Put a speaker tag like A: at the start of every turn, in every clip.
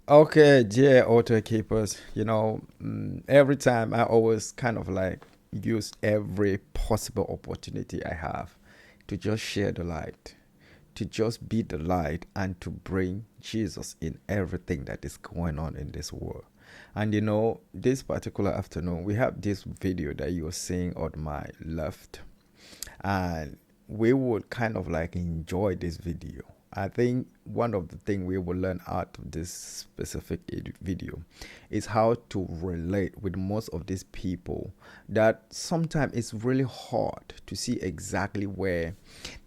A: Okay, dear auto keepers, every time I always kind of like use every possible opportunity I have to just share the light, to just be the light, and to bring Jesus in everything that is going on in this world. And this particular afternoon, we have this video that you're seeing on my left, and we would kind of like enjoy this video. I think one of the things we will learn out of this specific video is how to relate with most of these people that sometimes it's really hard to see exactly where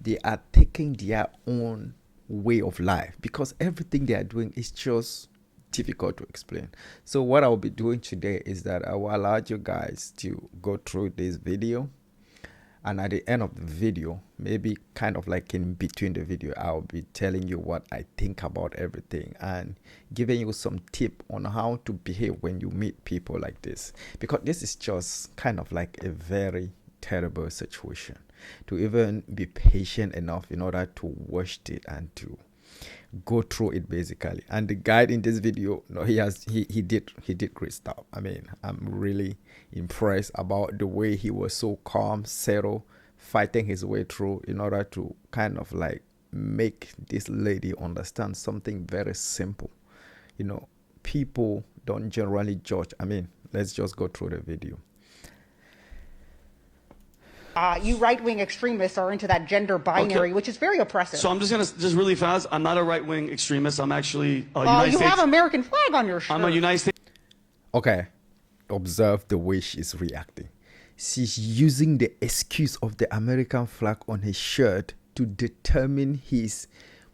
A: they are taking their own way of life, because everything they are doing is just difficult to explain. So what I'll be doing today is that I will allow you guys to go through this video, and at the end of the video, maybe kind of like in between the video, I'll be telling you what I think about everything and giving you some tip on how to behave when you meet people like this, because this is just kind of like a very terrible situation to even be patient enough in order to watch it and to go through it basically. And the guy in this video, no, he did great stuff. I mean, I'm really impressed about the way he was so calm, settled, fighting his way through in order to kind of like make this lady understand something very simple. You know, people don't generally judge. I mean, let's just go through the video.
B: You right-wing extremists are into that gender binary,
C: Okay.
B: which is very oppressive.
C: So I'm just gonna just really fast. I'm not a right-wing extremist. I'm actually a
B: you have an American flag on your shirt.
C: I'm a United States.
A: Okay, observe the way she's reacting. She's using the excuse of the American flag on his shirt to determine his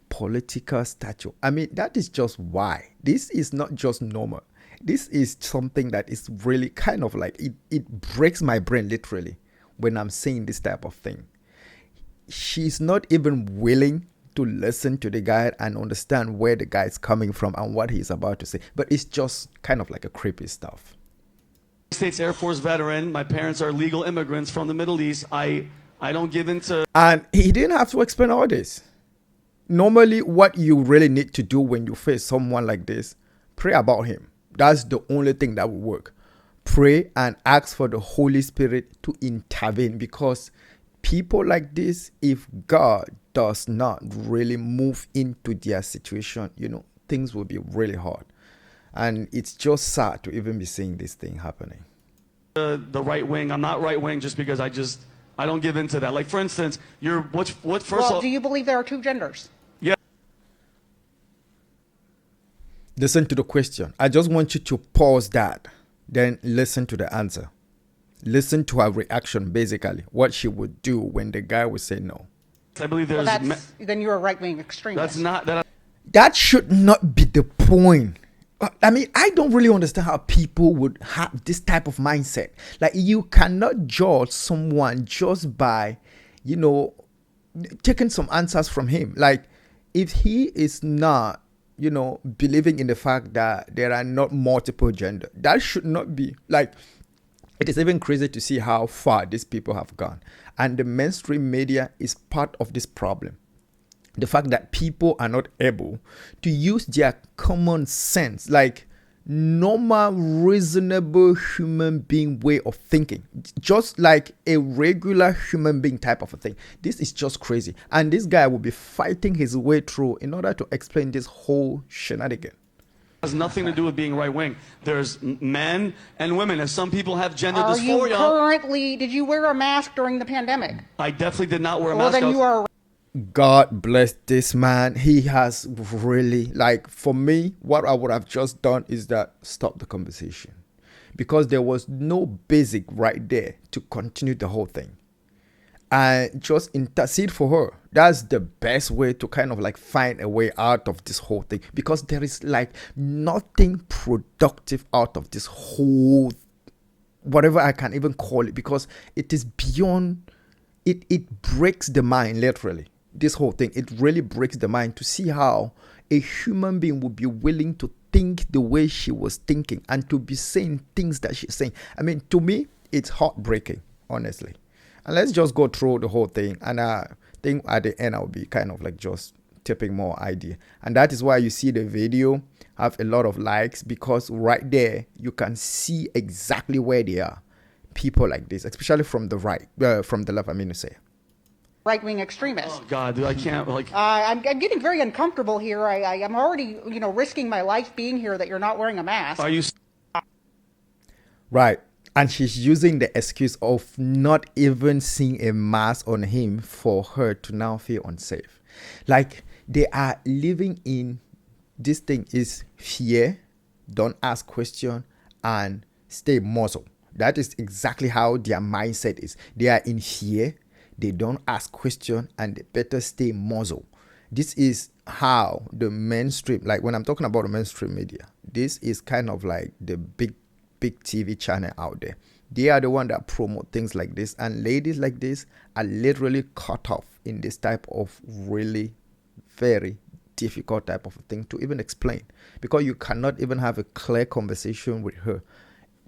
A: political stature. I mean, that is just why. This is not just normal. This is something that is really kind of like, it breaks my brain literally when I'm saying this type of thing. She's not even willing to listen to the guy and understand where the guy is coming from and what he's about to say. But it's just kind of like a creepy stuff.
C: States Air Force veteran. My parents are legal immigrants from the Middle East. I don't give into.
A: And he didn't have to explain all this. Normally, what you really need to do when you face someone like this, pray about him. That's the only thing that will work. Pray and ask for the Holy Spirit to intervene, because people like this, if God does not really move into their situation, things will be really hard. And it's just sad to even be seeing this thing happening.
C: The right wing. I'm not right wing just because I don't give into that. Like for instance, what first of
B: Well,
C: all.
B: do you believe there are two genders?
C: Yeah.
A: Listen to the question. I just want you to pause that. Then listen to the answer. Listen to her reaction, basically, what she would do when the guy would say no.
C: I believe
B: Well,
C: there's.
B: then you're a right-wing extremist.
C: That's not that.
A: That should not be the point. I mean, I don't really understand how people would have this type of mindset. Like, you cannot judge someone just by, taking some answers from him. Like, if he is not, believing in the fact that there are not multiple gender, that should not be like. It is even crazy to see how far these people have gone. And the mainstream media is part of this problem. The fact that people are not able to use their common sense, like normal, reasonable human being way of thinking, just like a regular human being type of a thing. This is just crazy. And this guy will be fighting his way through in order to explain this whole shenanigan.
C: Has nothing to do with being right wing. There's men and women. As some people have gender
B: Are you
C: dysphoria.
B: did you wear a mask during the pandemic?
C: I definitely did not wear a
B: Well,
C: mask.
B: then you are.
A: God bless this man. He has really, like, for me, what I would have just done is that stop the conversation, because there was no basic right there to continue the whole thing, and just intercede for her. That's the best way to kind of like find a way out of this whole thing, because there is like nothing productive out of this whole, whatever I can even call it, because it is beyond, it breaks the mind literally. This whole thing, it really breaks the mind to see how a human being would be willing to think the way she was thinking and to be saying things that she's saying. I mean, to me, it's heartbreaking, honestly. And let's just go through the whole thing. And I think at the end, I'll be kind of like just tipping more idea. And that is why you see the video, have a lot of likes, because right there you can see exactly where they are. People like this, especially from the right, from the left, I mean to say.
B: right-wing extremists.
C: Oh God, dude, I can't like.
B: I'm getting very uncomfortable here. I'm already, risking my life being here that you're not wearing a mask.
C: Are you?
A: Right. And she's using the excuse of not even seeing a mask on him for her to now feel unsafe. Like, they are living in this thing is fear, don't ask question, and stay muzzled. That is exactly how their mindset is. They are in fear, they don't ask question, and they better stay muzzled. This is how the mainstream, like when I'm talking about the mainstream media, this is kind of like the big TV channel out there. They are the one that promote things like this, and ladies like this are literally caught off in this type of really very difficult type of thing to even explain, because you cannot even have a clear conversation with her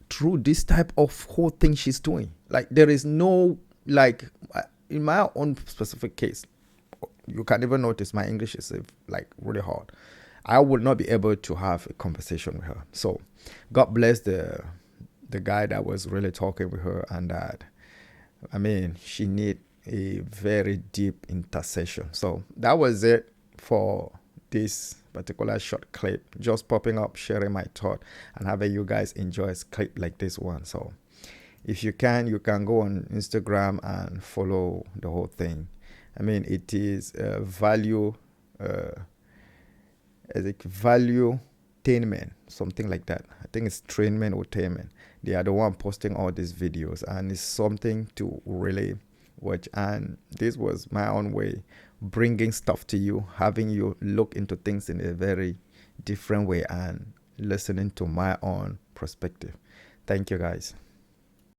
A: through this type of whole thing she's doing. Like, there is no, like, in my own specific case, you can even notice my English is like really hard. I would not be able to have a conversation with her. So God bless the guy that was really talking with her, and that, I mean, she need a very deep intercession. So that was it for this particular short clip, just popping up, sharing my thought, and having you guys enjoy a clip like this one. So if you can go on Instagram and follow the whole thing. I mean, it is value tainment, something like that. I think it's trainment or tainment. They are the one posting all these videos, and it's something to really watch. And this was my own way, bringing stuff to you, having you look into things in a very different way, and listening to my own perspective. Thank you, guys.